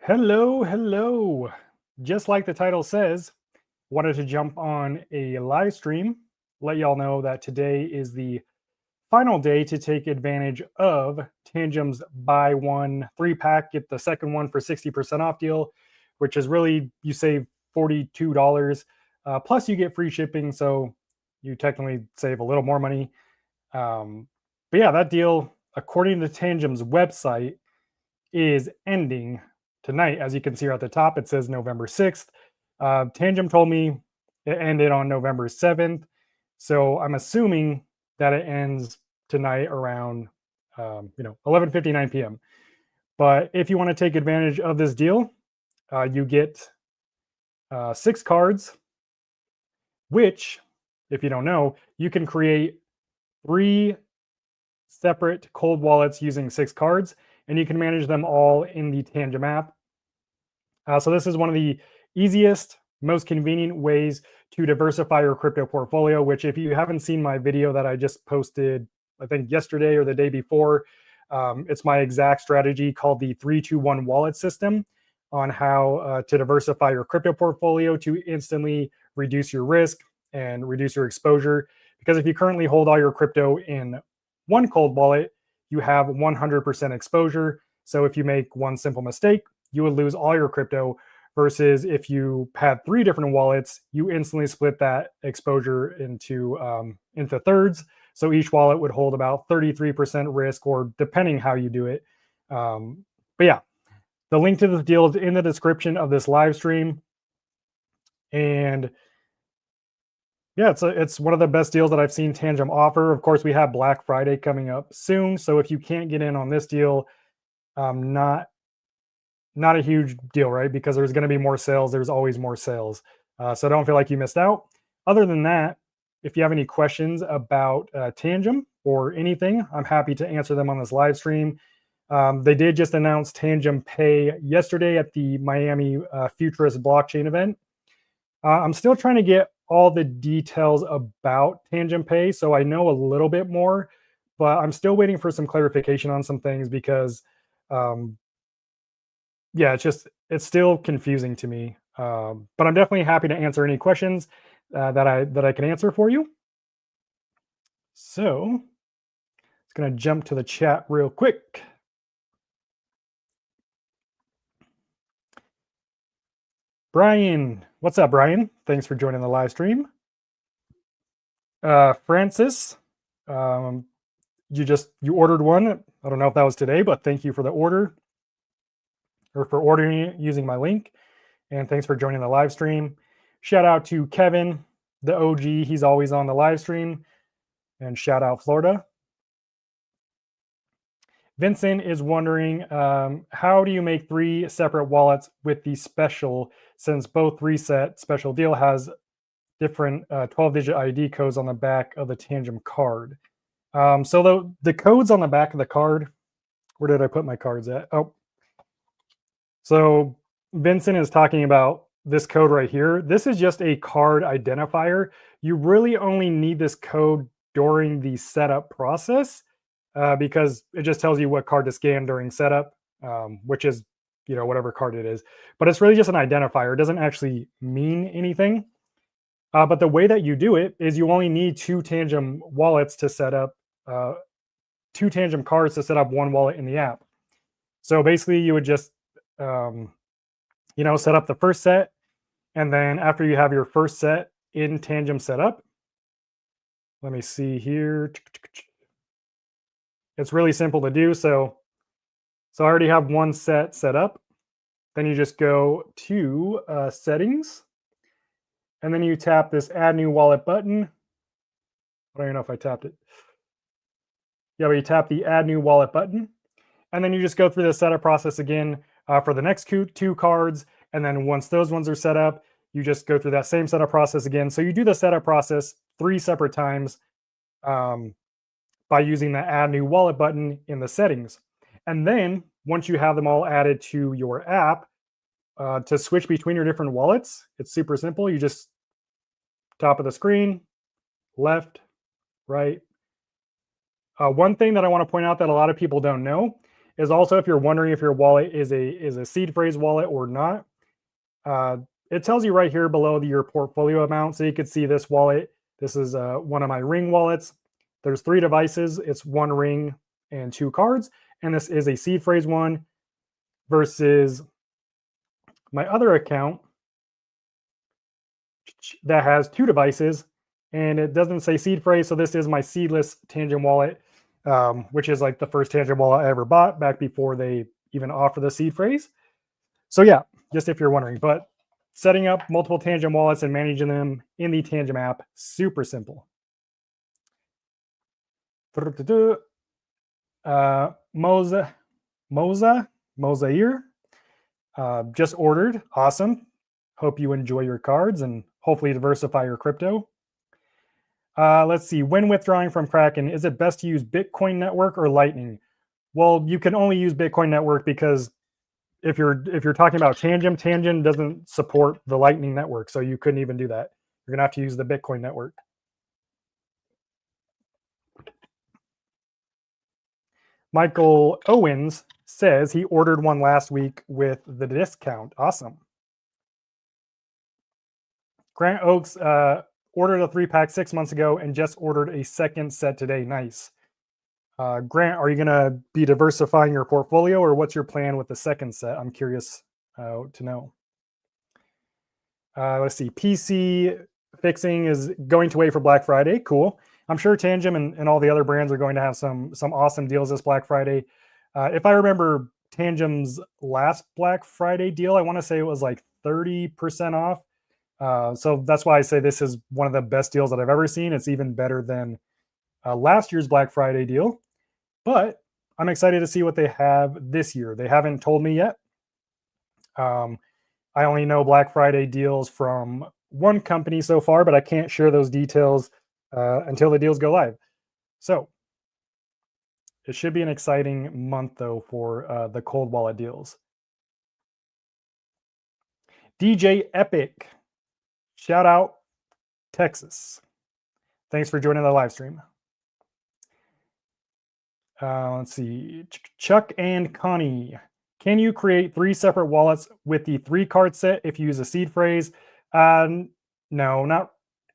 Hello, hello. Just like the title says, wanted to jump on a live stream, let y'all know that today is the final day to take advantage of Tangem's buy one three pack, get the second one for 60% off deal, which is really you save $42. Plus, you get free shipping, so you technically save a little more money. But yeah, that deal, according to Tangem's website, is ending tonight. As you can see here at the top, it says November 6th. Tangem told me it ended on November 7th. So I'm assuming that it ends tonight around 11:59 p.m. But if you want to take advantage of this deal, you get 6 cards, which, if you don't know, you can create 3 separate cold wallets using 6 cards, and you can manage them all in the Tangem app. So this is one of the easiest, most convenient ways to diversify your crypto portfolio, which if you haven't seen my video that I just posted, I think yesterday or the day before, it's my exact strategy called the 3-2-1 wallet system on how to diversify your crypto portfolio to instantly reduce your risk and reduce your exposure. Because if you currently hold all your crypto in one cold wallet, you have 100% exposure. So if you make one simple mistake, you would lose all your crypto, versus if you had 3 different wallets, you instantly split that exposure into thirds. So each wallet would hold about 33% risk, or depending how you do it. But yeah, the link to the deal is in the description of this live stream. And yeah, it's one of the best deals that I've seen Tangem offer. Of course, we have Black Friday coming up soon, so if you can't get in on this deal, not a huge deal, right? Because there's going to be more sales. There's always more sales, so don't feel like you missed out. Other than that, if you have any questions about Tangem or anything, I'm happy to answer them on this live stream. They did just announce Tangem Pay yesterday at the Miami Futurist blockchain event. I'm still trying to get all the details about Tangem Pay, so I know a little bit more, but I'm still waiting for some clarification on some things because, yeah, it's still confusing to me. But I'm definitely happy to answer any questions that I can answer for you. So, it's going to jump to the chat real quick. Brian, what's up, Brian? Thanks for joining the live stream. Francis, you ordered one. I don't know if that was today, but thank you for the order, or for ordering it using my link. And thanks for joining the live stream. Shout out to Kevin, the OG. He's always on the live stream. And shout out Florida. Vincent is wondering, how do you make 3 separate wallets with the special, since both reset special deal has different 12-digit ID codes on the back of the Tangem card? So the codes on the back of the card, where did I put my cards at? Oh, so Vincent is talking about this code right here. This is just a card identifier. You really only need this code during the setup process, because it just tells you what card to scan during setup, which is, whatever card it is. But it's really just an identifier. It doesn't actually mean anything. But the way that you do it is you only need 2 Tangem wallets to set up, 2 Tangem cards to set up one wallet in the app. So basically, you would just, set up the first set, and then after you have your first set in Tangem set up, let me see here. It's really simple to do. So I already have one set up. Then you just go to settings, and then you tap this add new wallet button. I don't even know if I tapped it. Yeah, but you tap the add new wallet button, and then you just go through the setup process again for the next 2 cards. And then once those ones are set up, you just go through that same setup process again. So you do the setup process 3 separate times by using the add new wallet button in the settings. And then once you have them all added to your app, to switch between your different wallets, it's super simple. You just top of the screen, left, right. One thing that I want to point out that a lot of people don't know is also if you're wondering if your wallet is a seed phrase wallet or not. Uh, it tells you right here below your portfolio amount. So you can see this wallet. This is one of my Ring wallets. There's 3 devices. It's 1 ring and 2 cards. And this is a seed phrase one versus my other account that has 2 devices and it doesn't say seed phrase. So this is my seedless Tangem wallet, which is like the first Tangem wallet I ever bought back before they even offer the seed phrase. So yeah, just if you're wondering, but setting up multiple Tangem wallets and managing them in the Tangem app, super simple. Mozair, just ordered. Awesome. Hope you enjoy your cards and hopefully diversify your crypto. Let's see. When withdrawing from Kraken, is it best to use Bitcoin Network or Lightning? Well, you can only use Bitcoin Network because if you're talking about Tangem doesn't support the Lightning Network, so you couldn't even do that. You're gonna have to use the Bitcoin Network. Michael Owens says he ordered one last week with the discount. Awesome. Grant Oaks ordered a 3-pack 6 months ago and just ordered a second set today. Nice. Grant, are you going to be diversifying your portfolio or what's your plan with the second set? I'm curious to know. Let's see. PC fixing is going to wait for Black Friday. Cool. I'm sure Tangem and all the other brands are going to have some awesome deals this Black Friday. If I remember Tangem's last Black Friday deal, I want to say it was like 30% off. So that's why I say this is one of the best deals that I've ever seen. It's even better than last year's Black Friday deal. But I'm excited to see what they have this year. They haven't told me yet. I only know Black Friday deals from one company so far, but I can't share those details until the deals go live. So it should be an exciting month, though, for the cold wallet deals. DJ Epic, shout out Texas. Thanks for joining the live stream. Let's see. Chuck and Connie. Can you create 3 separate wallets with the 3-card set if you use a seed phrase? No, not.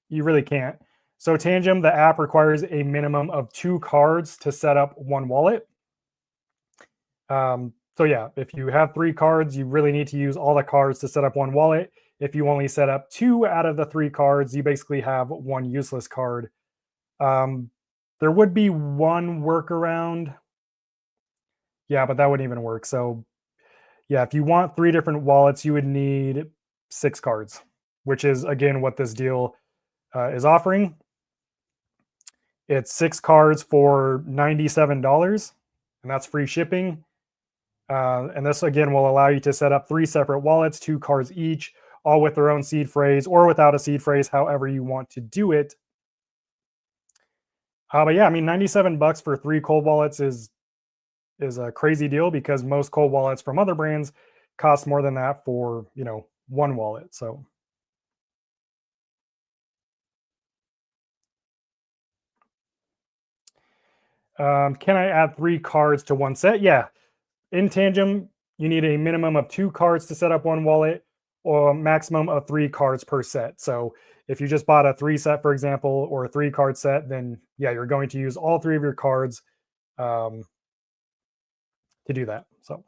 You really can't. So Tangem, the app requires a minimum of 2 cards to set up one wallet. So yeah, if you have 3 cards, you really need to use all the cards to set up one wallet. If you only set up 2 out of the 3 cards, you basically have one useless card. There would be one workaround. Yeah, but that wouldn't even work. So yeah, if you want 3 different wallets, you would need 6 cards, which is again what this deal is offering. It's 6 cards for $97, and that's free shipping. And this again will allow you to set up 3 separate wallets, 2 cards each, all with their own seed phrase or without a seed phrase, however you want to do it. But yeah, I mean, $97 for 3 cold wallets is a crazy deal because most cold wallets from other brands cost more than that for, one wallet. So can I add 3 cards to one set? Yeah. In Tangem, you need a minimum of 2 cards to set up one wallet or a maximum of 3 cards per set. So if you just bought a 3 set, for example, or a 3-card set, then yeah, you're going to use all 3 of your cards to do that. So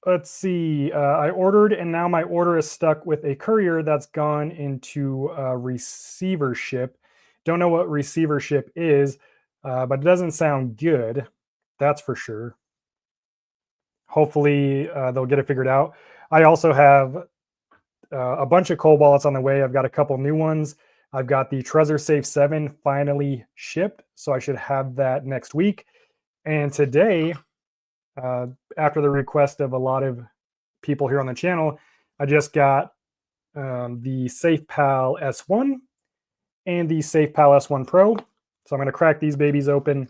let's see. I ordered and now my order is stuck with a courier that's gone into receivership. Don't know what receivership is, but it doesn't sound good. That's for sure. Hopefully they'll get it figured out. I also have a bunch of cold wallets on the way. I've got a couple new ones. I've got the Trezor Safe 7 finally shipped, so I should have that next week. And today, after the request of a lot of people here on the channel, I just got the SafePal S1 and the SafePal S1 Pro. So I'm going to crack these babies open,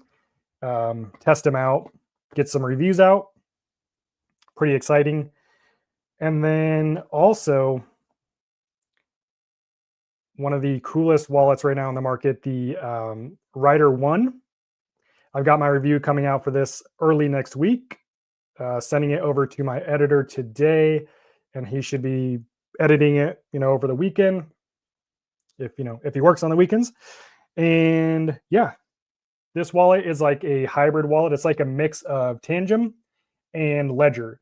test them out, get some reviews out. Pretty exciting. And then also, one of the coolest wallets right now in the market, the Rider One. I've got my review coming out for this early next week. Sending it over to my editor today, and he should be editing it, over the weekend, if he works on the weekends. And yeah, this wallet is like a hybrid wallet. It's like a mix of Tangem and Ledger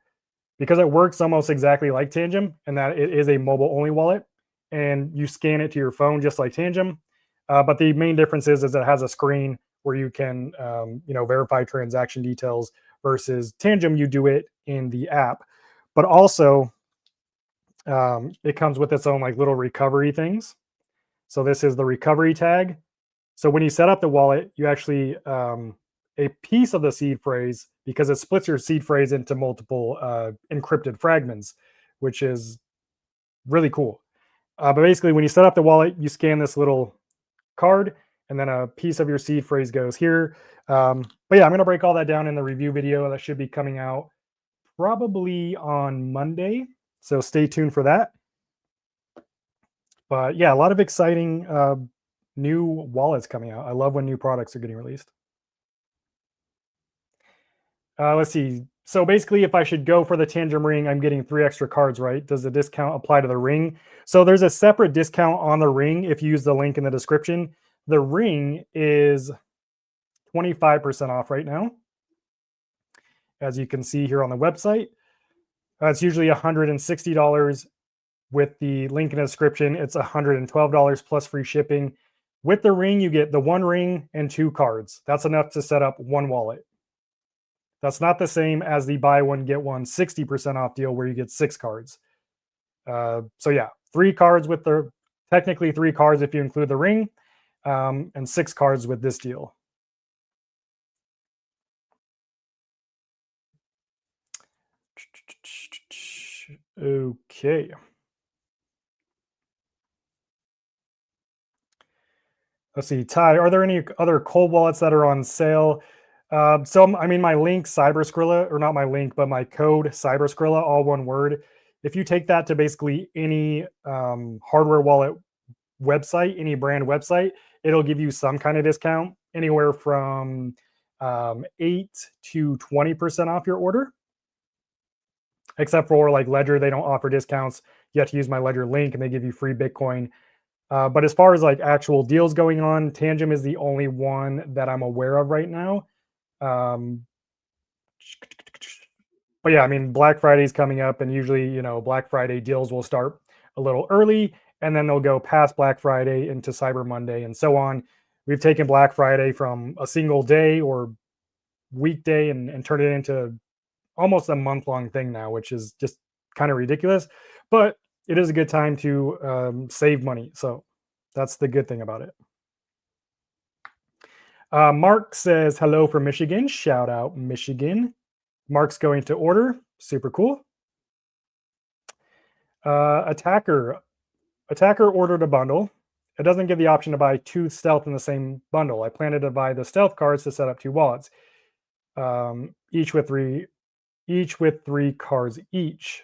because it works almost exactly like Tangem, and that it is a mobile only wallet, and you scan it to your phone just like Tangem. But the main difference is it has a screen where you can verify transaction details versus Tangem, you do it in the app. But also, it comes with its own like little recovery things. So this is the recovery tag. So when you set up the wallet, you actually a piece of the seed phrase, because it splits your seed phrase into multiple encrypted fragments, which is really cool. But basically, when you set up the wallet, you scan this little card, and then a piece of your seed phrase goes here. But yeah, I'm going to break all that down in the review video that should be coming out probably on Monday. So stay tuned for that. But yeah, a lot of exciting new wallets coming out. I love when new products are getting released. Let's see. So basically, if I should go for the Tangem ring, I'm getting 3 extra cards, right? Does the discount apply to the ring? So there's a separate discount on the ring if you use the link in the description. The ring is 25% off right now, as you can see here on the website. It's usually $160. With the link in the description, it's $112 plus free shipping. With the ring, you get the 1 ring and 2 cards. That's enough to set up 1 wallet. That's not the same as the buy one, get one 60% off deal where you get 6 cards. So yeah, 3 cards with the, technically 3 cards if you include the ring, and 6 cards with this deal. Okay. Let's see, Ty, are there any other cold wallets that are on sale? I mean, my link Cyberskrilla, or not my link, but my code Cyberskrilla, all one word. If you take that to basically any hardware wallet website, any brand website, it'll give you some kind of discount, anywhere from 8 to 20% off your order. Except for like Ledger, they don't offer discounts. You have to use my Ledger link, and they give you free Bitcoin. But as far as like actual deals going on, Tangem is the only one that I'm aware of right now. Um, but yeah, I mean, Black Friday is coming up, and usually, Black Friday deals will start a little early, and then they'll go past Black Friday into Cyber Monday and so on. We've taken Black Friday from a single day or weekday and turned it into almost a month-long thing now, which is just kind of ridiculous. But it is a good time to save money. So that's the good thing about it. Mark says hello from Michigan. Shout out Michigan. Mark's going to order. Super cool. Attacker ordered a bundle. It doesn't give the option to buy 2 stealth in the same bundle. I plan to buy the stealth cards to set up 2 wallets, each with 3 cards each.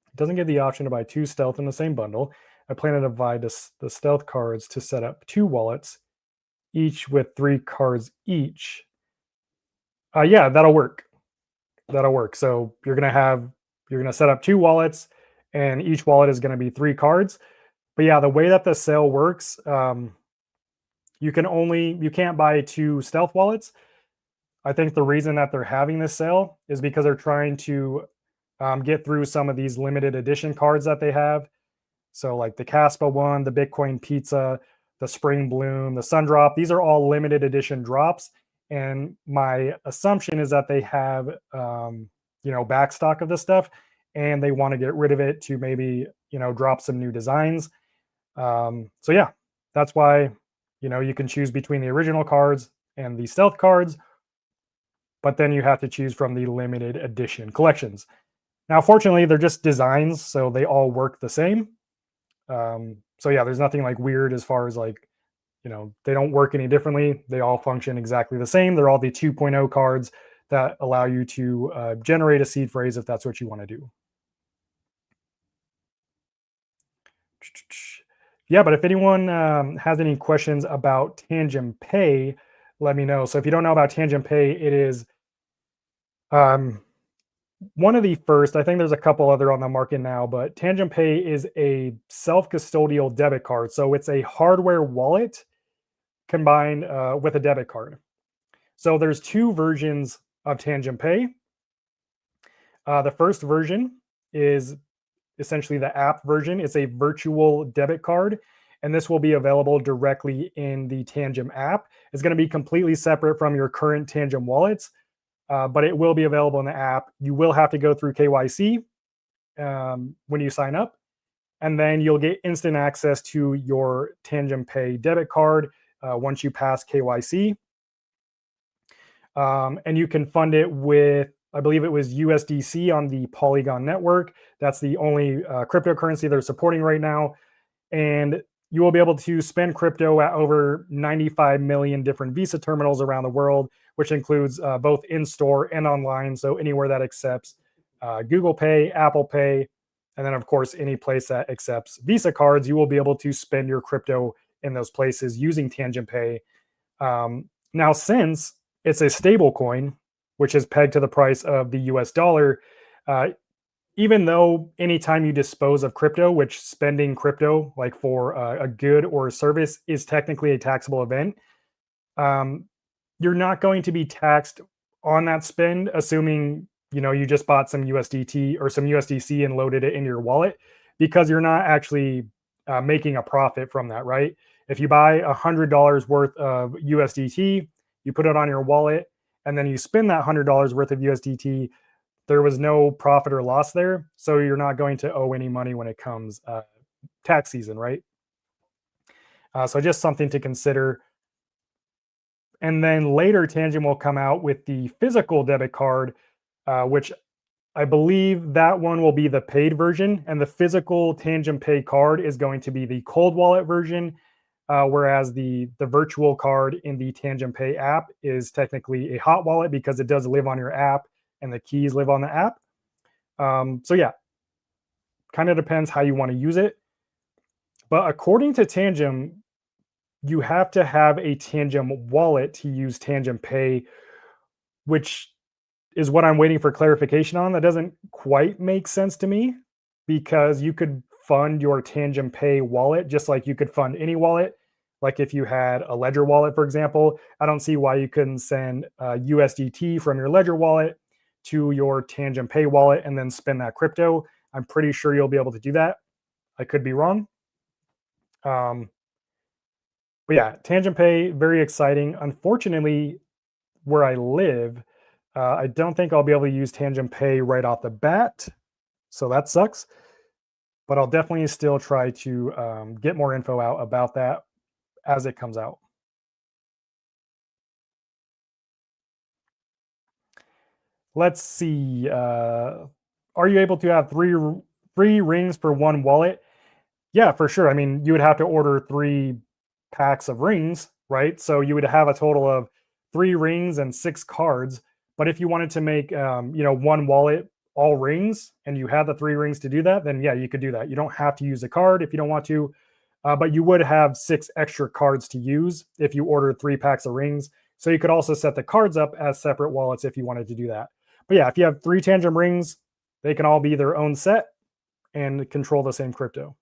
It doesn't give the option to buy 2 stealth in the same bundle. I plan to buy the stealth cards to set up 2 wallets, each with 3 cards each. Yeah, that'll work. That'll work. So you're gonna set up 2 wallets, and each wallet is gonna be 3 cards. But yeah, the way that the sale works, you can't buy 2 stealth wallets. I think the reason that they're having this sale is because they're trying to get through some of these limited edition cards that they have. So like the Caspa one, the Bitcoin Pizza, the Spring Bloom, the Sundrop, these are all limited edition drops. And my assumption is that they have, back stock of this stuff, and they want to get rid of it to maybe, drop some new designs. So yeah, that's why, you can choose between the original cards and the stealth cards, but then you have to choose from the limited edition collections. Now, fortunately, they're just designs, so they all work the same. So yeah, there's nothing like weird as far as like, they don't work any differently. They all function exactly the same. They're all the 2.0 cards that allow you to generate a seed phrase if that's what you want to do. Yeah, but if anyone has any questions about Tangem Pay, let me know. So if you don't know about Tangem Pay, it is um, one of the first. I think there's a couple other on the market now, but Tangem Pay is a self-custodial debit card. So it's a hardware wallet combined with a debit card. So there's two versions of Tangem Pay. The first version is essentially the app version. It's a virtual debit card, and this will be available directly in the Tangem app. It's going to be completely separate from your current Tangem wallets, but it will be available in the app. You will have to go through KYC when you sign up, and then you'll get instant access to your Tangem Pay debit card once you pass KYC. And you can fund it with, I believe it was USDC on the Polygon network. That's the only cryptocurrency they're supporting right now. And you will be able to spend crypto at over 95 million different Visa terminals around the world, which includes both in store and online. So anywhere that accepts Google Pay, Apple Pay, and then, of course, any place that accepts Visa cards, you will be able to spend your crypto in those places using Tangent Pay. Now, since it's a stable coin, which is pegged to the price of the US dollar, uh, even though anytime you dispose of crypto, which spending crypto like for a good or a service is technically a taxable event, um, you're not going to be taxed on that spend, assuming you just bought some USDT or some USDC and loaded it in your wallet, because you're not actually making a profit from that, right? If you buy $100 worth of USDT, you put it on your wallet, and then you spend that $100 worth of USDT, there was no profit or loss there, so you're not going to owe any money when it comes tax season, right? So just something to consider. And then later, Tangent will come out with the physical debit card, which I believe that one will be the paid version, and the physical Tangent Pay card is going to be the cold wallet version, whereas the virtual card in the Tangent Pay app is technically a hot wallet because it does live on your app and the keys live on the app. So yeah, kind of depends how you want to use it. But according to Tangem, you have to have a Tangem wallet to use Tangem Pay, which is what I'm waiting for clarification on. That doesn't quite make sense to me because you could fund your Tangem Pay wallet just like you could fund any wallet. Like if you had a Ledger wallet, for example, I don't see why you couldn't send USDT from your Ledger wallet to your Tangem Pay wallet and then spend that crypto. I'm pretty sure you'll be able to do that. I could be wrong. Um, but yeah, Tangent Pay, very exciting. Unfortunately, where I live, I don't think I'll be able to use Tangent Pay right off the bat. So that sucks. But I'll definitely still try to get more info out about that as it comes out. Let's see. Are you able to have three rings for one wallet? Yeah, for sure. I mean, you would have to order 3 packs of rings, right? So you would have a total of 3 rings and 6 cards. But if you wanted to make, one wallet all rings, and you have the 3 rings to do that, then yeah, you could do that. You don't have to use a card if you don't want to, but you would have 6 extra cards to use if you ordered 3 packs of rings. So you could also set the cards up as separate wallets if you wanted to do that. But yeah, if you have 3 Tangem rings, they can all be their own set and control the same crypto.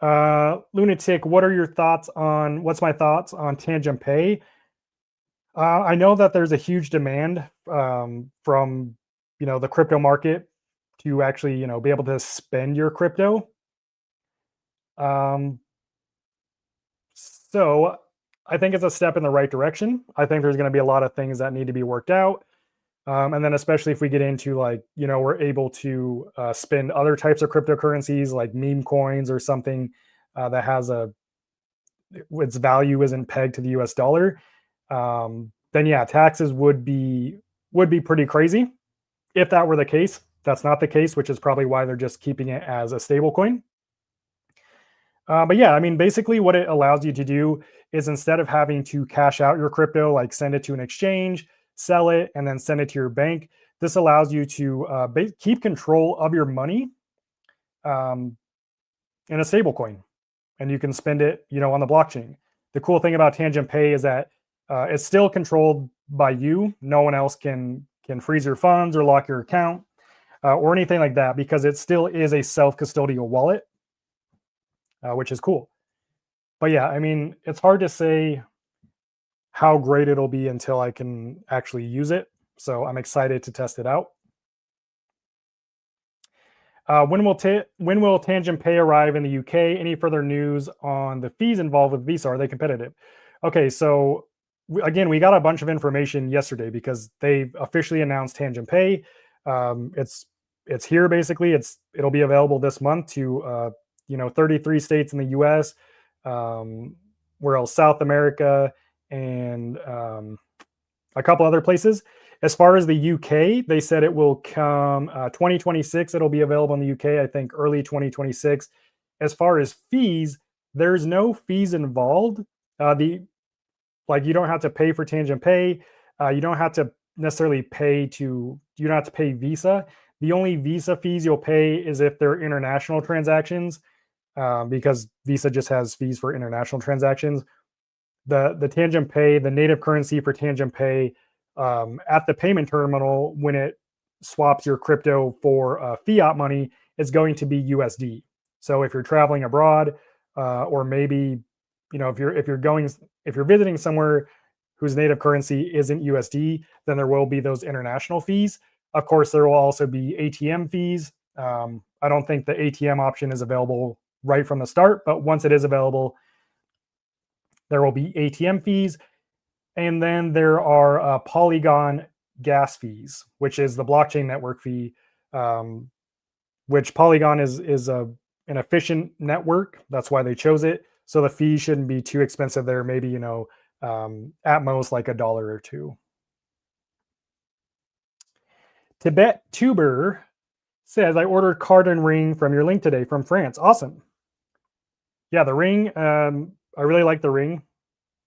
Lunatic, what's my thoughts on Tangent Pay? I know that there's a huge demand from the crypto market to actually be able to spend your crypto. Um, so I think it's a step in the right direction. I think there's going to be a lot of things that need to be worked out. And then especially if we get into we're able to spend other types of cryptocurrencies like meme coins or something that has its value isn't pegged to the US dollar, then yeah, taxes would be pretty crazy if that were the case. That's not the case, which is probably why they're just keeping it as a stable coin. But yeah, I mean, basically, what it allows you to do is instead of having to cash out your crypto, like send it to an exchange, sell it, and then send it to your bank, this allows you to keep control of your money. Um, in a stable coin, and you can spend it, on the blockchain. The cool thing about Tangem Pay is that it's still controlled by you. No one else can freeze your funds or lock your account or anything like that, because it still is a self-custodial wallet, which is cool. But yeah, I mean, it's hard to say how great it'll be until I can actually use it. So I'm excited to test it out. When will Tangent Pay arrive in the UK? Any further news on the fees involved with Visa? Are they competitive? Okay, so again, we got a bunch of information yesterday because they officially announced Tangent Pay. It's here basically. It'll be available this month to 33 states in the U.S. Where else? South America and a couple other places. As far as the UK, they said it will come 2026. It'll be available in the UK, I think early 2026. As far as fees, there's no fees involved. You don't have to pay for Tangent Pay. You don't have to necessarily you don't have to pay Visa. The only Visa fees you'll pay is if they're international transactions, because Visa just has fees for international transactions. The Tangent Pay, the native currency for Tangent Pay, at the payment terminal, when it swaps your crypto for fiat money, it's going to be USD. So if you're traveling abroad, or maybe if you're visiting somewhere whose native currency isn't USD, then there will be those international fees. Of course, there will also be ATM fees. I don't think the ATM option is available right from the start, but once it is available, there will be ATM fees. And then there are Polygon gas fees, which is the blockchain network fee, which Polygon is an efficient network. That's why they chose it. So the fee shouldn't be too expensive there. Maybe, at most like $1 or $2. Tibet Tuber says, I ordered card and ring from your link today from France. Awesome. Yeah, the ring, I really like the ring.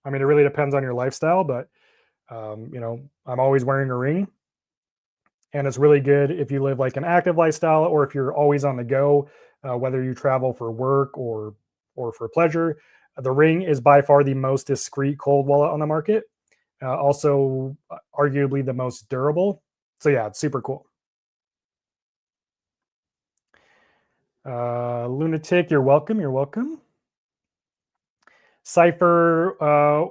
I mean, it really depends on your lifestyle, but I'm always wearing a ring, and it's really good if you live like an active lifestyle, or if you're always on the go, whether you travel for work or for pleasure. The ring is by far the most discreet cold wallet on the market. Also, arguably the most durable. So yeah, it's super cool. Lunatic, you're welcome. You're welcome. Cypher,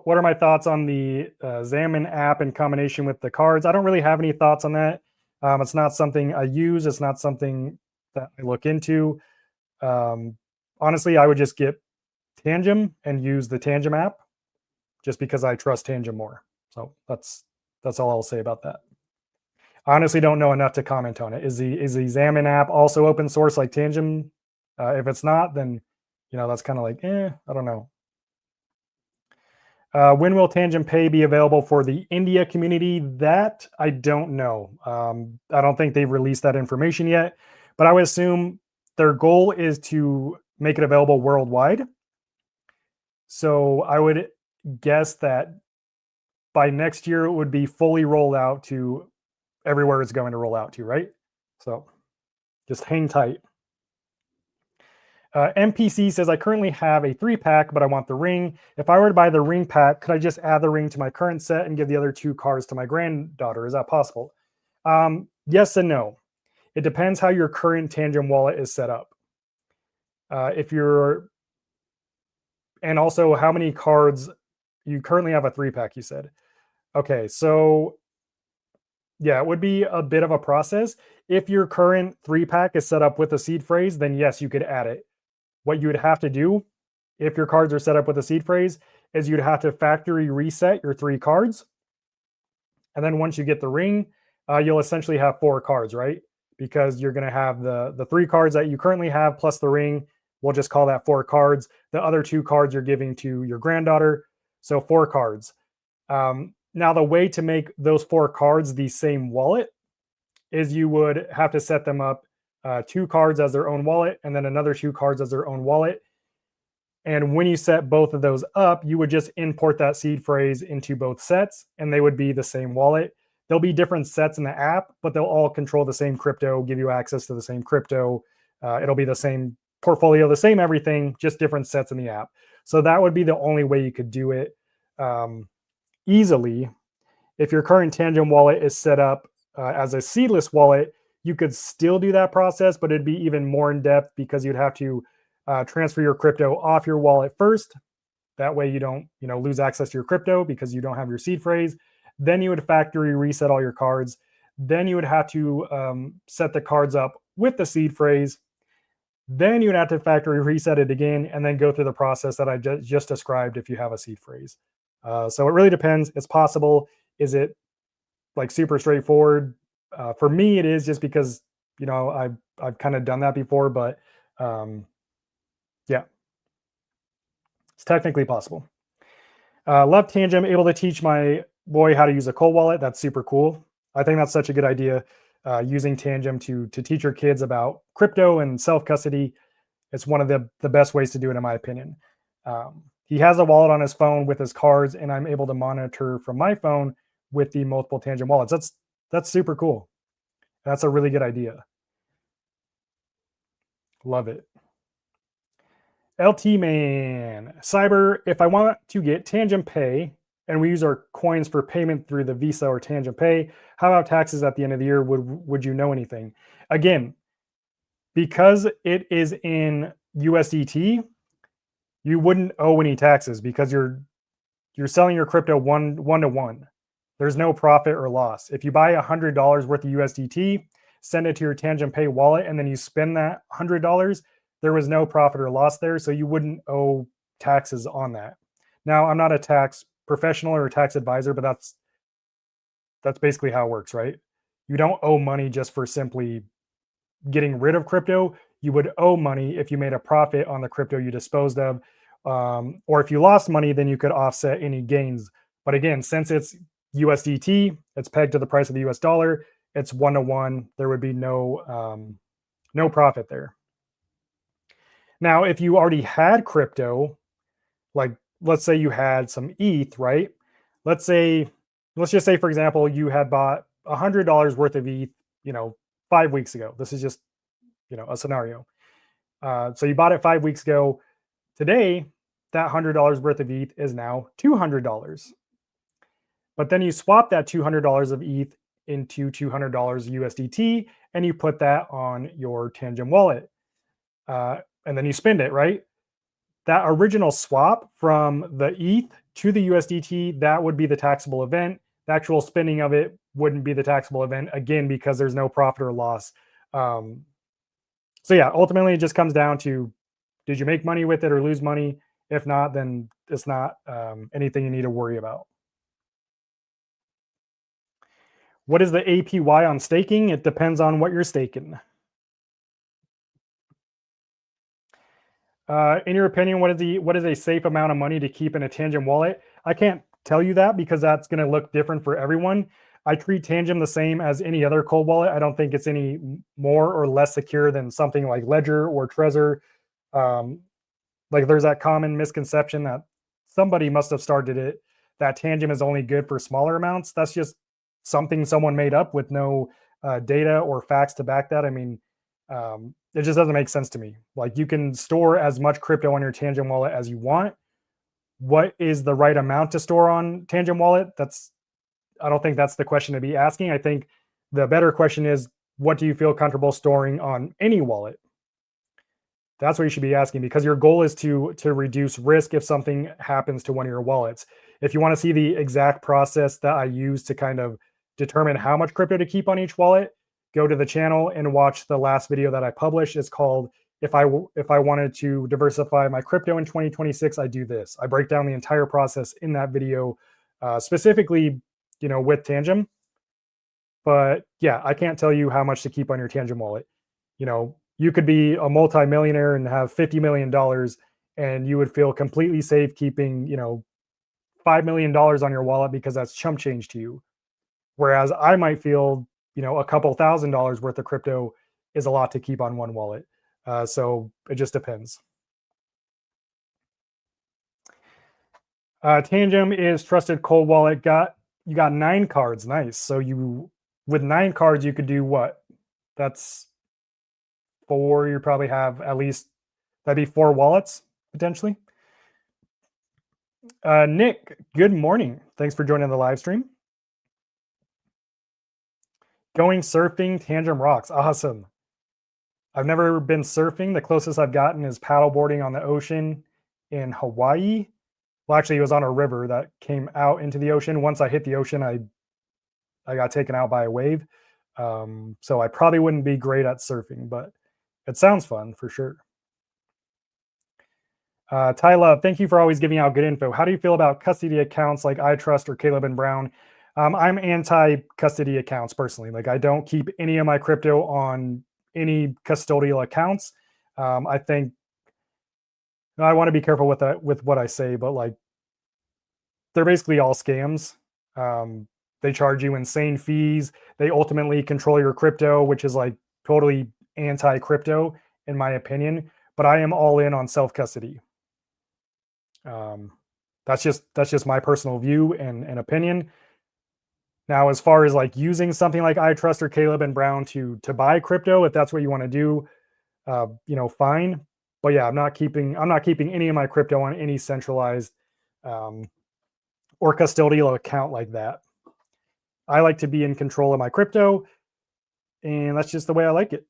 what are my thoughts on the Xamin app in combination with the cards? I don't really have any thoughts on that. It's not something I use. It's not something that I look into. Honestly, I would just get Tangem and use the Tangem app, just because I trust Tangem more. So that's all I'll say about that. I honestly don't know enough to comment on it. Is the Xamin app also open source like Tangem? If it's not, then that's kind of like, I don't know. When will Tangent Pay be available for the India community? That I don't know. I don't think they've released that information yet, but I would assume their goal is to make it available worldwide. So I would guess that by next year it would be fully rolled out to everywhere it's going to roll out to, right? So just hang tight. MPC says, I currently have a 3-pack, but I want the ring. If I were to buy the ring pack, could I just add the ring to my current set and give the other 2 cards to my granddaughter? Is that possible? Yes and no. It depends how your current Tangem wallet is set up. And also how many cards you currently have. A 3-pack, you said. Okay, so yeah, it would be a bit of a process. If your current 3-pack is set up with a seed phrase, then yes, you could add it. What you would have to do, if your cards are set up with a seed phrase, is you'd have to factory reset your 3 cards. And then once you get the ring, you'll essentially have 4 cards, right? Because you're going to have the 3 cards that you currently have plus the ring. We'll just call that 4 cards. The other 2 cards you're giving to your granddaughter. So 4 cards. Now, the way to make those 4 cards the same wallet is you would have to set them up 2 cards as their own wallet, and then another 2 cards as their own wallet. And when you set both of those up, you would just import that seed phrase into both sets, and they would be the same wallet. There'll be different sets in the app, but they'll all control the same crypto, give you access to the same crypto. It'll be the same portfolio, the same everything, just different sets in the app. So that would be the only way you could do it easily. If your current Tangem wallet is set up as a seedless wallet, you could still do that process, but it'd be even more in depth because you'd have to transfer your crypto off your wallet first. That way you don't, lose access to your crypto because you don't have your seed phrase. Then you would factory reset all your cards. Then you would have to set the cards up with the seed phrase. Then you would have to factory reset it again and then go through the process that I just described if you have a seed phrase. So it really depends. It's possible. Is it like super straightforward? For me, it is just because I've kind of done that before, but yeah, it's technically possible. Love Tangem, able to teach my boy how to use a cold wallet. That's super cool. I think that's such a good idea. Using Tangem to teach your kids about crypto and self custody. It's one of the best ways to do it, in my opinion. He has a wallet on his phone with his cards, and I'm able to monitor from my phone with the multiple Tangem wallets. That's super cool. That's a really good idea. Love it. LT Man, Cyber, if I want to get Tangem Pay and we use our coins for payment through the Visa or Tangem Pay, how about taxes at the end of the year? Would you know anything? Again, because it is in USDT, you wouldn't owe any taxes because you're selling your crypto one to one. There's no profit or loss. If you buy $100 worth of USDT, send it to your Tangem Pay wallet, and then you spend that $100, there was no profit or loss there, so you wouldn't owe taxes on that. Now, I'm not a tax professional or a tax advisor, but that's basically how it works, right? You don't owe money just for simply getting rid of crypto. You would owe money if you made a profit on the crypto you disposed of, or if you lost money, then you could offset any gains. But again, since it's USDT, it's pegged to the price of the US dollar. It's one to one. There would be no profit there. Now, if you already had crypto, like let's say you had some ETH, right? Let's just say, for example, you had bought $100 worth of ETH, 5 weeks ago. This is just, a scenario. So you bought it 5 weeks ago. Today, that $100 worth of ETH is now $200. But then you swap that $200 of ETH into $200 USDT, and you put that on your Tangem wallet. And then you spend it, right? That original swap from the ETH to the USDT, that would be the taxable event. The actual spending of it wouldn't be the taxable event, again, because there's no profit or loss. So yeah, ultimately it just comes down to, did you make money with it or lose money? If not, then it's not anything you need to worry about. What is the APY on staking? It depends on what you're staking. In your opinion, what is a safe amount of money to keep in a Tangem wallet? I can't tell you that because that's going to look different for everyone. I treat Tangem the same as any other cold wallet. I don't think it's any more or less secure than something like Ledger or Trezor. Like there's that common misconception that somebody must have started it, that Tangem is only good for smaller amounts. That's just something someone made up with no data or facts to back that. I mean, it just doesn't make sense to me. Like you can store as much crypto on your Tangem wallet as you want. What is the right amount to store on Tangem wallet? I don't think that's the question to be asking. I think the better question is, what do you feel comfortable storing on any wallet? That's what you should be asking, because your goal is to reduce risk if something happens to one of your wallets. If you want to see the exact process that I use to kind of determine how much crypto to keep on each wallet, go to the channel and watch the last video that I published. It's called if I wanted to diversify my crypto in 2026, I do this. I break down the entire process in that video, specifically, with Tangem. But yeah, I can't tell you how much to keep on your Tangem wallet. You could be a multimillionaire and have $50 million, and you would feel completely safe keeping, $5 million on your wallet because that's chump change to you. Whereas I might feel, a couple $1,000s worth of crypto is a lot to keep on one wallet. So it just depends. Tangem is trusted cold wallet. You got 9 cards. Nice. So with 9 cards, you could do what? That's 4. You probably have at least That'd be 4 wallets potentially. Nick, good morning. Thanks for joining the live stream. Going surfing, Tangem rocks. Awesome. I've never been surfing. The closest I've gotten is paddleboarding on the ocean in Hawaii. Well, actually, it was on a river that came out into the ocean. Once I hit the ocean, I got taken out by a wave. So I probably wouldn't be great at surfing, but it sounds fun for sure. Tyler, thank you for always giving out good info. How do you feel about custody accounts like iTrust or Caleb and Brown? I'm anti-custody accounts personally. Like I don't keep any of my crypto on any custodial accounts. I think I want to be careful with that with what I say, but like they're basically all scams. They charge you insane fees. They ultimately control your crypto, which is like totally anti-crypto in my opinion. But I am all in on self-custody. That's just my personal view and opinion. Now, as far as like using something like iTrust or Caleb and Brown to buy crypto, if that's what you want to do, fine. But yeah, I'm not keeping any of my crypto on any centralized or custodial account like that. I like to be in control of my crypto, and that's just the way I like it.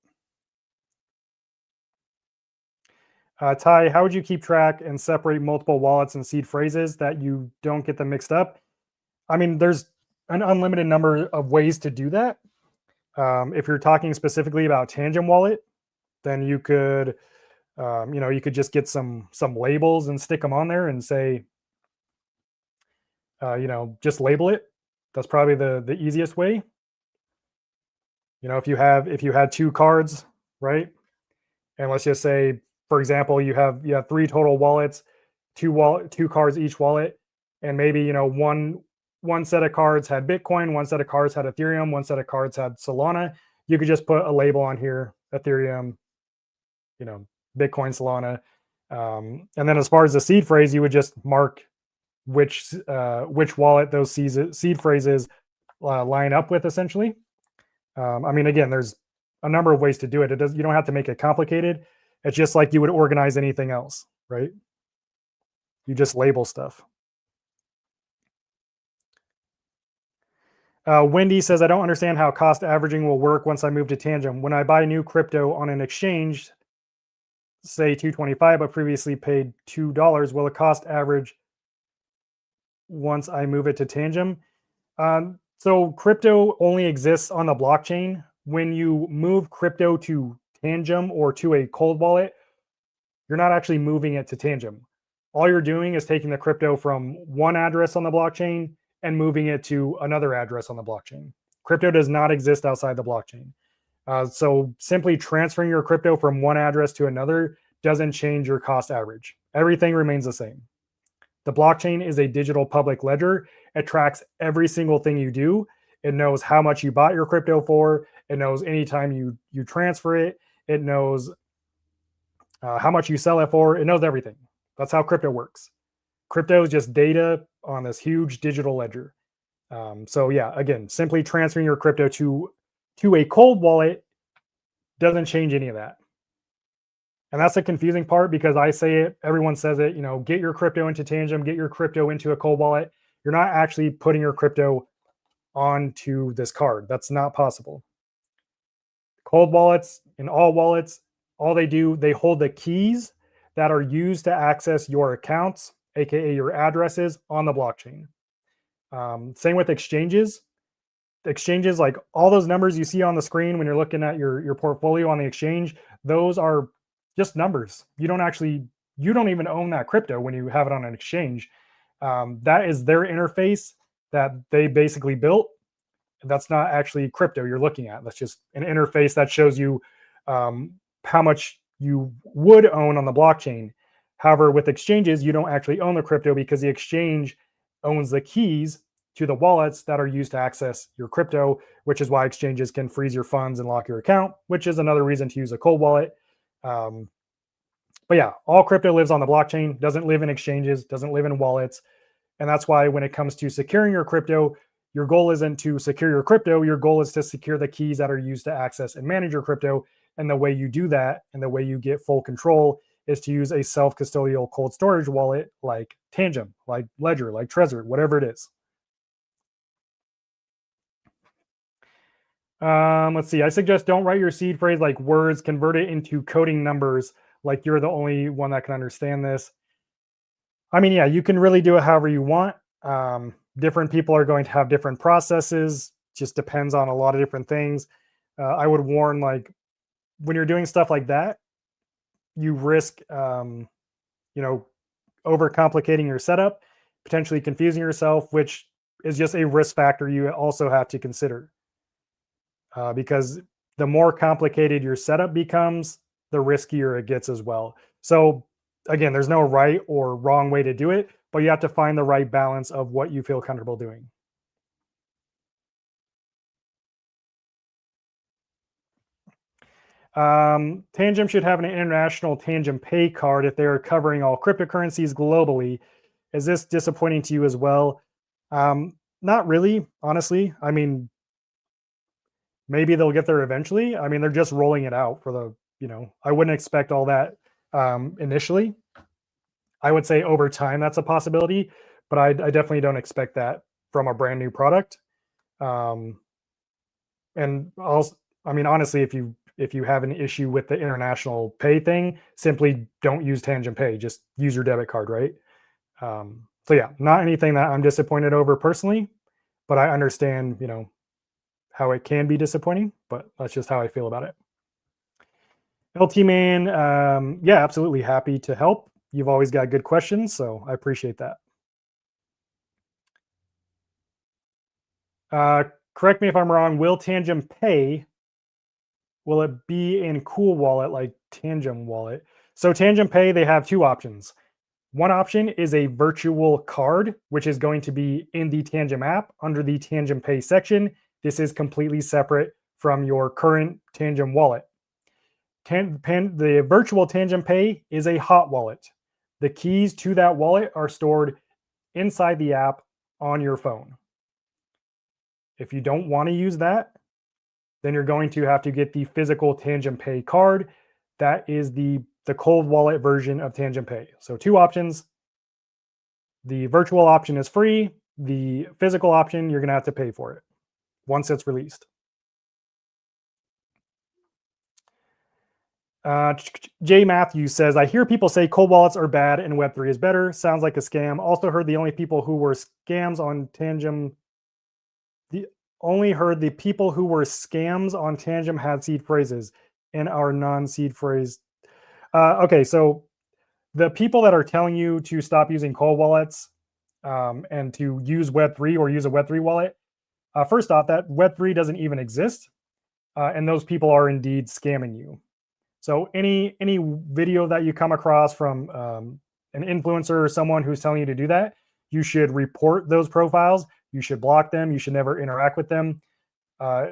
Ty, how would you keep track and separate multiple wallets and seed phrases that you don't get them mixed up? I mean, there's an unlimited number of ways to do that. If you're talking specifically about Tangem Wallet, then you could, you could just get some labels and stick them on there and say, just label it. That's probably the easiest way. If you had 2 cards, right? And let's just say, for example, you have 3 total wallets, 2 cards each wallet, and maybe one set of cards had Bitcoin, one set of cards had Ethereum, one set of cards had Solana. You could just put a label on here, Ethereum, Bitcoin, Solana, and then as far as the seed phrase, you would just mark which wallet those seed phrases line up with, essentially. I mean, again, there's a number of ways to do it. You don't have to make it complicated. It's just like you would organize anything else, right? You just label stuff. Wendy says, I don't understand how cost averaging will work once I move to Tangem. When I buy new crypto on an exchange, say 225, but previously paid $2, will the cost average once I move it to Tangem? So crypto only exists on the blockchain. When you move crypto to Tangem or to a cold wallet, you're not actually moving it to Tangem. All you're doing is taking the crypto from one address on the blockchain and moving it to another address on the blockchain. Crypto does not exist outside the blockchain. So simply transferring your crypto from one address to another doesn't change your cost average. Everything remains the same. The blockchain is a digital public ledger. It tracks every single thing you do. It knows how much you bought your crypto for. It knows anytime you transfer it. It knows how much you sell it for. It knows everything. That's how crypto works. Crypto is just data on this huge digital ledger. So yeah, again, simply transferring your crypto to a cold wallet doesn't change any of that. And that's the confusing part, because I say it, everyone says it, get your crypto into Tangem, get your crypto into a cold wallet. You're not actually putting your crypto onto this card. That's not possible. Cold wallets and all wallets, all they do, they hold the keys that are used to access your accounts, aka your addresses, on the blockchain. Same with exchanges. Exchanges, like all those numbers you see on the screen when you're looking at your portfolio on the exchange, those are just numbers. You don't even own that crypto when you have it on an exchange. That is their interface that they basically built. That's not actually crypto you're looking at. That's just an interface that shows you how much you would own on the blockchain. However, with exchanges, you don't actually own the crypto, because the exchange owns the keys to the wallets that are used to access your crypto, which is why exchanges can freeze your funds and lock your account, which is another reason to use a cold wallet. But yeah, all crypto lives on the blockchain, doesn't live in exchanges, doesn't live in wallets. And that's why when it comes to securing your crypto, your goal isn't to secure your crypto. Your goal is to secure the keys that are used to access and manage your crypto. And the way you do that, and the way you get full control, is to use a self-custodial cold storage wallet like Tangem, like Ledger, like Trezor, whatever it is. Let's see. I suggest don't write your seed phrase like words, convert it into coding numbers, like you're the only one that can understand this. I mean, yeah, you can really do it however you want. Different people are going to have different processes, just depends on a lot of different things. I would warn, like, when you're doing stuff like that, you risk, you know, overcomplicating your setup, potentially confusing yourself, which is just a risk factor you also have to consider. Because the more complicated your setup becomes, the riskier it gets as well. So, again, there's no right or wrong way to do it, but you have to find the right balance of what you feel comfortable doing. Tangem should have an international Tangem Pay card if they are covering all cryptocurrencies globally. Is this disappointing to you as well? Not really, honestly. I mean, maybe they'll get there eventually. I mean, they're just rolling it out for the, I wouldn't expect all that initially. I would say over time that's a possibility, but I definitely don't expect that from a brand new product. Um, and also, I mean, honestly, if you have an issue with the international pay thing, simply don't use Tangent Pay. Just use your debit card, right? So yeah, not anything that I'm disappointed over personally, but I understand, how it can be disappointing, but that's just how I feel about it. LT Man, yeah, absolutely happy to help. You've always got good questions, so I appreciate that. Uh, Correct me if I'm wrong. Will Tangem Pay? Will it be in Cool Wallet like Tangem Wallet? So Tangem Pay, they have two options. One option is a virtual card, which is going to be in the Tangem app under the Tangem Pay section. This is completely separate from your current Tangem wallet. The virtual Tangem Pay is a hot wallet. The keys to that wallet are stored inside the app on your phone. If you don't want to use that, then you're going to have to get the physical Tangem Pay card. That is the cold wallet version of Tangem Pay. So two options. The virtual option is free. The physical option, you're going to have to pay for it once it's released. Jay Matthews says, I hear people say cold wallets are bad and Web3 is better. Sounds like a scam. Also heard the only people who were scams on Tangem. The only heard the people who were scams on Tangem had seed phrases and our non-seed phrase. Okay, so the people that are telling you to stop using cold wallets and to use Web3 or use a Web3 wallet, first off, that Web3 doesn't even exist, and those people are indeed scamming you. So any video that you come across from an influencer or someone who's telling you to do that, you should report those profiles. You should block them. You should never interact with them. Uh,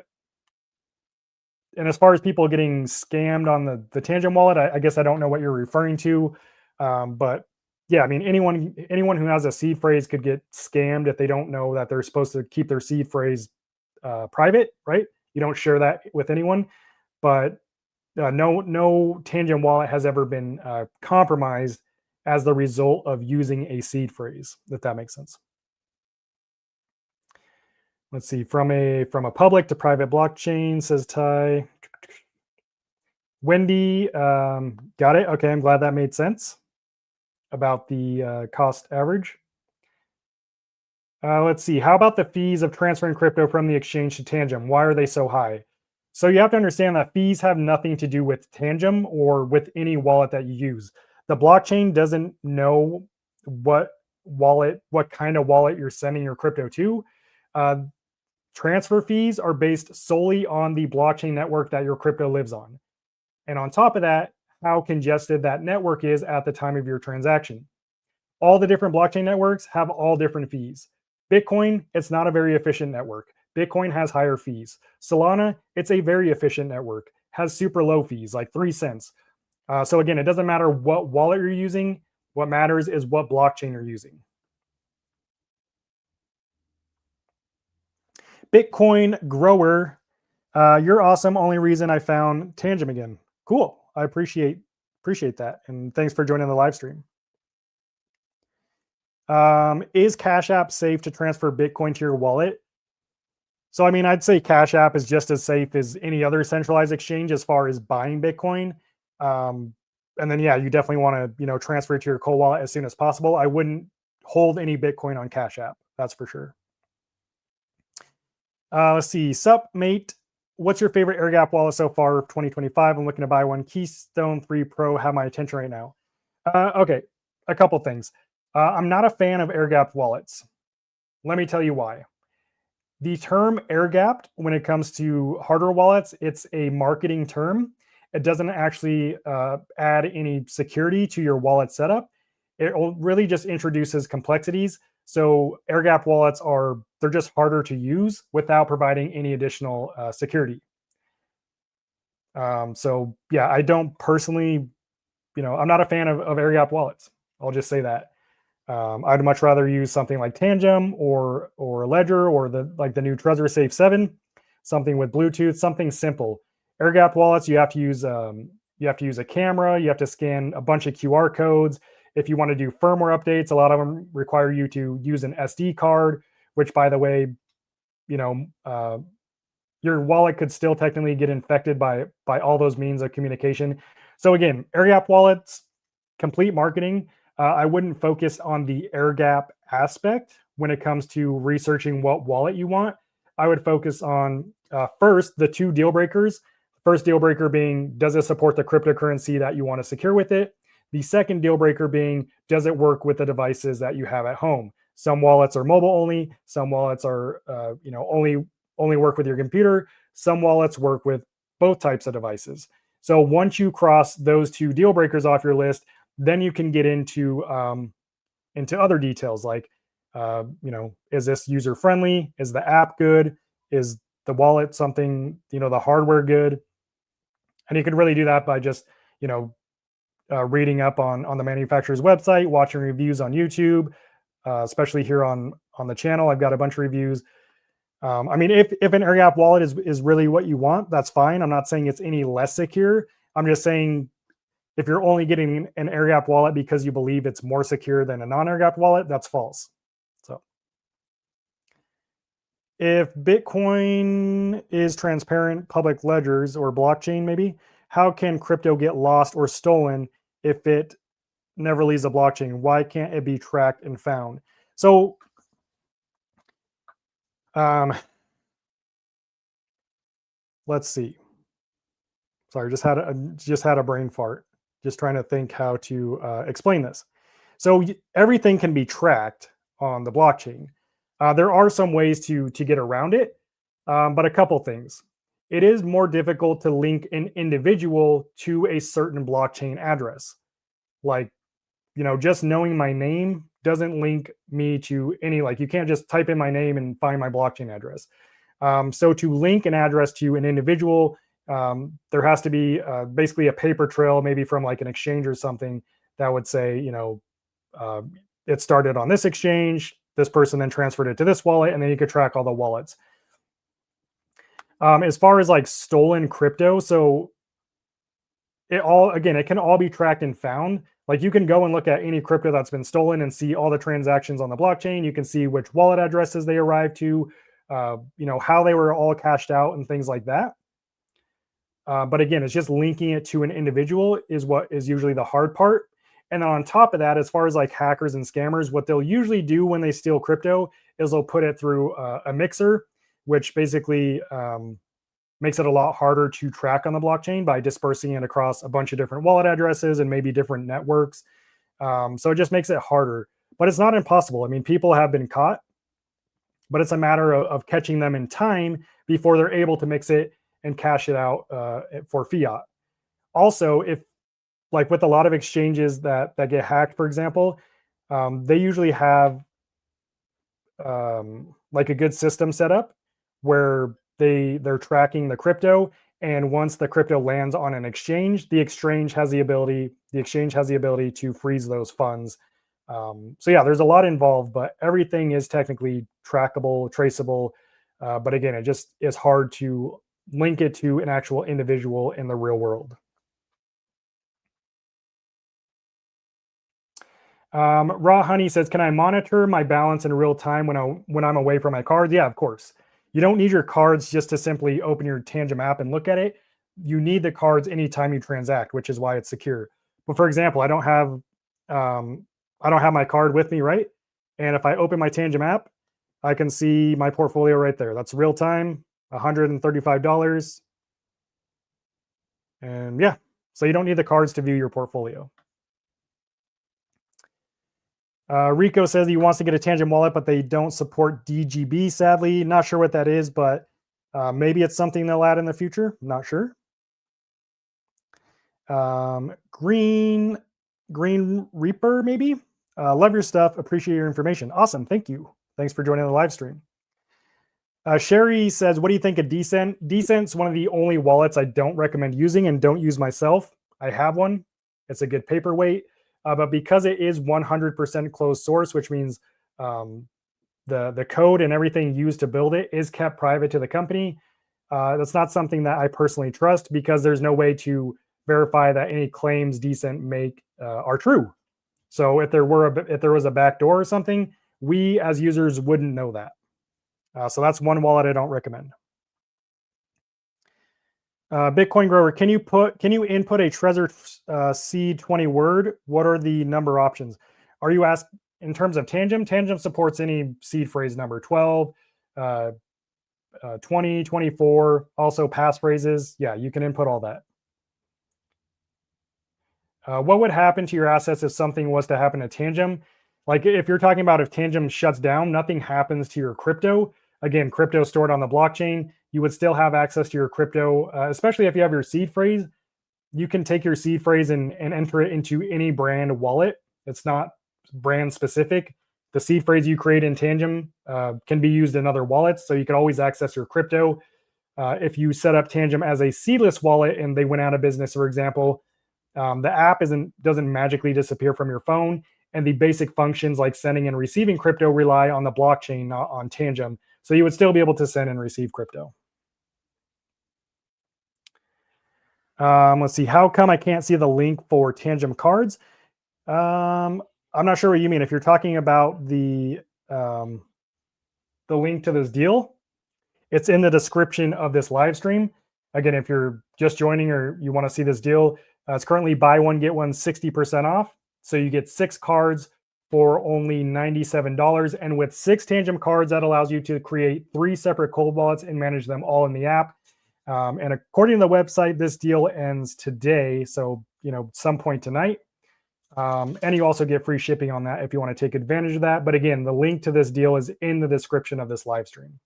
and as far as people getting scammed on the Tangent wallet, I guess I don't know what you're referring to, but yeah, I mean anyone who has a seed phrase could get scammed if they don't know that they're supposed to keep their seed phrase private, right? You don't share that with anyone, but no Tangent wallet has ever been compromised as the result of using a seed phrase, if that makes sense. Let's see, from a public to private blockchain, says Ty. Wendy, got it. Okay, I'm glad that made sense about the cost average. Let's see. How about the fees of transferring crypto from the exchange to Tangem? Why are they so high? So you have to understand that fees have nothing to do with Tangem or with any wallet that you use. The blockchain doesn't know what what kind of wallet you're sending your crypto to. Uh, Transfer fees are based solely on the blockchain network that your crypto lives on. And on top of that, how congested that network is at the time of your transaction. All the different blockchain networks have all different fees. Bitcoin, it's not a very efficient network. Bitcoin has higher fees. Solana, it's a very efficient network, has super low fees, like 3 cents. So again, it doesn't matter what wallet you're using. What matters is what blockchain you're using. Bitcoin grower, you're awesome. Only reason I found Tangem again. Cool. I appreciate Appreciate that. And thanks for joining the live stream. Is Cash App safe to transfer Bitcoin to your wallet? So, I mean, I'd say Cash App is just as safe as any other centralized exchange as far as buying Bitcoin. Um, and then, yeah, you definitely want to, transfer it to your cold wallet as soon as possible. I wouldn't hold any Bitcoin on Cash App. That's for sure. Let's see. Sup, mate. What's your favorite air gap wallet so far of 2025? I'm looking to buy one. Keystone 3 Pro have my attention right now. Okay, a couple things. I'm not a fan of air gap wallets. Let me tell you why. The term air gapped, when it comes to hardware wallets, it's a marketing term. It doesn't actually add any security to your wallet setup. It really just introduces complexities. So air gap wallets they're just harder to use without providing any additional security. So yeah, I don't personally, I'm not a fan of air gap wallets. I'll just say that. I'd much rather use something like Tangem or Ledger or the new Trezor Safe 7, something with Bluetooth, something simple. Air gap wallets, you have to use a camera, you have to scan a bunch of QR codes. If you want to do firmware updates, a lot of them require you to use an SD card, which, by the way, you know, uh, your wallet could still technically get infected by all those means of communication. So again, air gap wallets, complete marketing. I wouldn't focus on the air gap aspect when it comes to researching what wallet you want. I would focus on first the two deal breakers. First deal breaker being, does it support the cryptocurrency that you want to secure with it? The second deal breaker being, does it work with the devices that you have at home? Some wallets are mobile only. Some wallets are, only work with your computer. Some wallets work with both types of devices. So once you cross those two deal breakers off your list, then you can get into other details like, is this user friendly? Is the app good? Is the wallet something, the hardware good? And you can really do that by just, reading up on the manufacturer's website, watching reviews on YouTube, especially here on the channel. I've got a bunch of reviews. I mean, if an air gap wallet is really what you want, that's fine. I'm not saying it's any less secure. I'm just saying if you're only getting an air gap wallet because you believe it's more secure than a non air gap wallet, that's false. So if Bitcoin is transparent public ledgers or blockchain, maybe, how can crypto get lost or stolen if it never leaves the blockchain? Why can't it be tracked and found? So, um, let's see. Sorry, just had a brain fart. Just trying to think how to explain this. So everything can be tracked on the blockchain. There are some ways to get around it, but a couple things. It is more difficult to link an individual to a certain blockchain address. Like, just knowing my name doesn't link me to any, like, you can't just type in my name and find my blockchain address. So to link an address to an individual, there has to be basically a paper trail, maybe from like an exchange or something that would say, uh, it started on this exchange, this person then transferred it to this wallet, and then you could track all the wallets. As far as like stolen crypto, so it can all be tracked and found. Like you can go and look at any crypto that's been stolen and see all the transactions on the blockchain. You can see which wallet addresses they arrived to, how they were all cashed out and things like that. But again, it's just linking it to an individual is what is usually the hard part. And then on top of that, as far as like hackers and scammers, what they'll usually do when they steal crypto is they'll put it through a mixer, which basically makes it a lot harder to track on the blockchain by dispersing it across a bunch of different wallet addresses and maybe different networks. So it just makes it harder, but it's not impossible. I mean, people have been caught, but it's a matter of catching them in time before they're able to mix it and cash it out for fiat. Also, if like with a lot of exchanges that get hacked, for example, they usually have like a good system set up where they're tracking the crypto, and once the crypto lands on an exchange, the exchange has the ability to freeze those funds. So yeah, there's a lot involved, but everything is technically trackable, traceable. But again, it just is hard to link it to an actual individual in the real world. Raw Honey says, "Can I monitor my balance in real time when I'm away from my cards?" Yeah, of course. You don't need your cards just to simply open your Tangem app and look at it. You need the cards anytime you transact, which is why it's secure. But for example, I don't have my card with me, right? And if I open my Tangem app, I can see my portfolio right there. That's real time, $135, and yeah, so you don't need the cards to view your portfolio. Rico says he wants to get a Tangent wallet, but they don't support DGB, sadly. Not sure what that is, but maybe it's something they'll add in the future. Not sure. Green Reaper, maybe. Love your stuff. Appreciate your information. Awesome. Thank you. Thanks for joining the live stream. Sherry says, "What do you think of Decent?" Decent's one of the only wallets I don't recommend using and don't use myself. I have one. It's a good paperweight. But because it is 100% closed source, which means the code and everything used to build it is kept private to the company, that's not something that I personally trust because there's no way to verify that any claims Decent make are true. So if there was a backdoor or something, we as users wouldn't know that. So that's one wallet I don't recommend. Bitcoin Grower, can you input a Trezor seed 20 word? What are the number options? Are you asked in terms of Tangem? Tangem supports any seed phrase number, 12, 20, 24, also passphrases. Yeah, you can input all that. What would happen to your assets if something was to happen to Tangem? Like if you're talking about if Tangem shuts down, nothing happens to your crypto. Again, crypto stored on the blockchain. You would still have access to your crypto, especially if you have your seed phrase. You can take your seed phrase and enter it into any brand wallet. It's not brand specific. The seed phrase you create in Tangem can be used in other wallets, so you can always access your crypto. If you set up Tangem as a seedless wallet and they went out of business, for example, the app doesn't magically disappear from your phone, and the basic functions like sending and receiving crypto rely on the blockchain, not on Tangem. So you would still be able to send and receive crypto. Let's see. How come I can't see the link for Tangem cards? I'm not sure what you mean. If you're talking about the link to this deal, it's in the description of this live stream. Again, if you're just joining or you want to see this deal, it's currently buy one, get one 60% off. So you get 6 cards for only $97. And with 6 Tangem cards, that allows you to create 3 separate cold wallets and manage them all in the app. And according to the website, this deal ends today. So, some point tonight. And you also get free shipping on that if you want to take advantage of that. But again, the link to this deal is in the description of this live stream.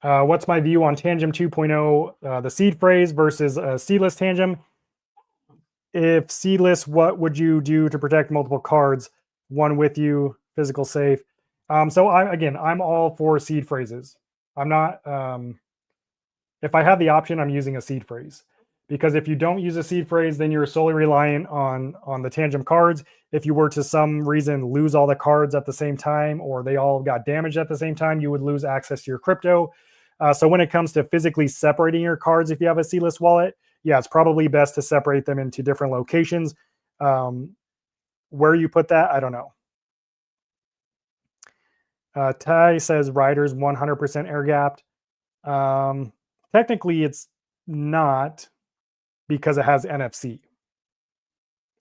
What's my view on Tangem 2.0, the seed phrase versus seedless Tangem? If seedless, what would you do to protect multiple cards? One with you, physical safe. So I'm all for seed phrases. I'm not. If I have the option, I'm using a seed phrase, because if you don't use a seed phrase, then you're solely reliant on the Tangem cards. If you were to some reason lose all the cards at the same time, or they all got damaged at the same time, you would lose access to your crypto. So when it comes to physically separating your cards, if you have a seedless wallet, yeah, it's probably best to separate them into different locations. Where you put that, I don't know. Ty says riders 100% air gapped. Technically, it's not, because it has NFC.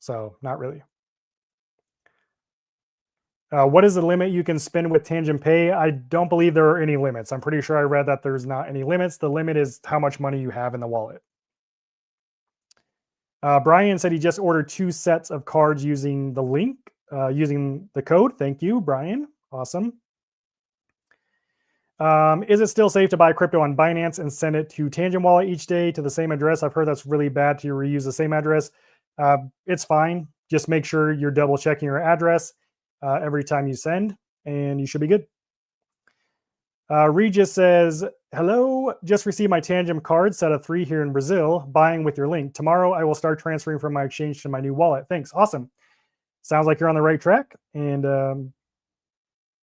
So not really. What is the limit you can spend with Tangem Pay? I don't believe there are any limits. I'm pretty sure I read that there's not any limits. The limit is how much money you have in the wallet. Brian said he just ordered 2 sets of cards using the link, using the code. Thank you, Brian. Awesome. Is it still safe to buy crypto on Binance and send it to Tangem Wallet each day to the same address? I've heard that's really bad to reuse the same address. It's fine. Just make sure you're double checking your address every time you send, and you should be good. Regis says, hello, just received my Tangem card, set of 3 here in Brazil, buying with your link. Tomorrow I will start transferring from my exchange to my new wallet. Thanks. Awesome. Sounds like you're on the right track. And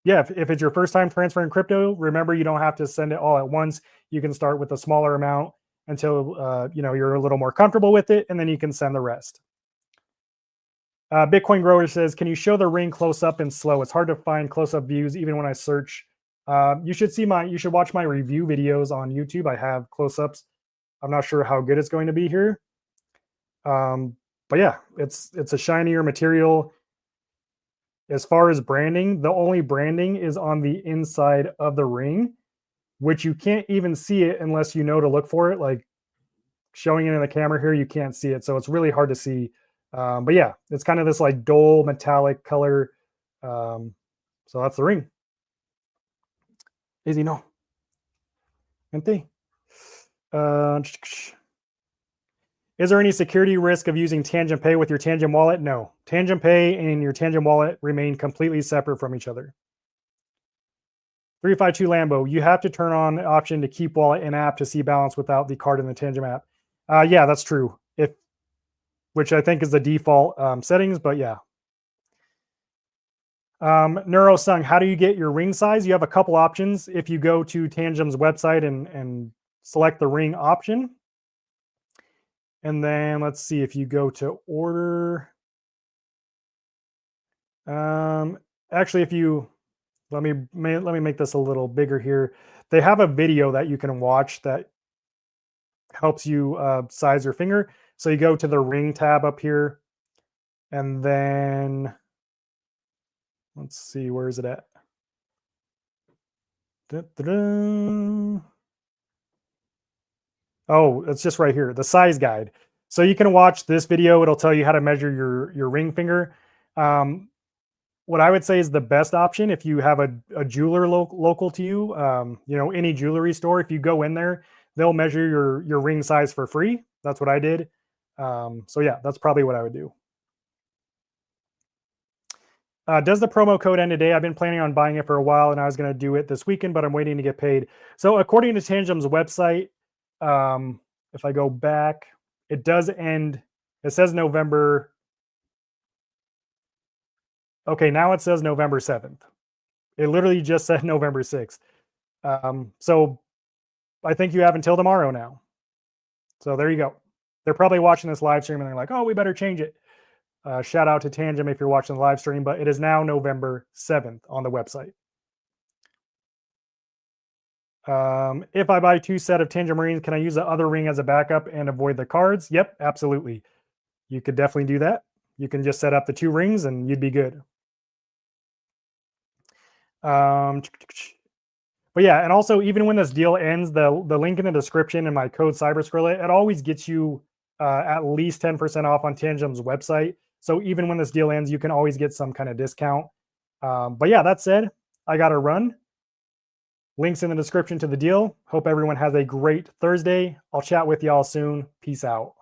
yeah, if it's your first time transferring crypto, remember you don't have to send it all at once. You can start with a smaller amount until you're a little more comfortable with it, and then you can send the rest. Bitcoin Grower says, can you show the ring close up and slow? It's hard to find close up views even when I search. You should watch my review videos on YouTube. I have close ups. I'm not sure how good it's going to be here. But yeah, it's a shinier material. As far as branding, the only branding is on the inside of the ring, which you can't even see it unless you know to look for it. Like showing it in the camera here, you can't see it. So it's really hard to see. But yeah, it's kind of this like dull metallic color. So that's the ring. Easy, no. Gente. Is there any security risk of using Tangem Pay with your Tangem wallet? No. Tangem Pay and your Tangem wallet remain completely separate from each other. 352 Lambo, you have to turn on the option to keep wallet in app to see balance without the card in the Tangem app. Yeah, that's true. Which I think is the default settings, but yeah. Neuro Sung, how do you get your ring size? You have a couple options. If you go to Tangem's website and select the ring option, and then let's see if you go to order. Actually, if you let me make this a little bigger here. They have a video that you can watch that helps you size your finger. So you go to the ring tab up here, and then let's see, where is it at? Da-da-da. Oh, it's just right here, the size guide. So you can watch this video. It'll tell you how to measure your ring finger. What I would say is the best option if you have a jeweler local to you, any jewelry store. If you go in there, they'll measure your ring size for free. That's what I did. So yeah, that's probably what I would do. Does the promo code end today? I've been planning on buying it for a while, and I was going to do it this weekend, but I'm waiting to get paid. So according to Tangem's website, if I go back, it does end. It says November. Okay, now it says November 7th. It literally just said November 6th. So I think you have until tomorrow now. So there you go. They're probably watching this live stream and they're like, oh, we better change it. Shout out to Tangem if you're watching the live stream, but it is now November 7th on the website. If I buy 2 sets of Tangem rings, can I use the other ring as a backup and avoid the cards? Yep, absolutely. You could definitely do that. You can just set up the 2 rings and you'd be good. But yeah, and also even when this deal ends, the link in the description and my code CyberSkrilla, it always gets you at least 10% off on Tangem's website. So even when this deal ends, you can always get some kind of discount. But yeah, that said, I got to run. Links in the description to the deal. Hope everyone has a great Thursday. I'll chat with y'all soon. Peace out.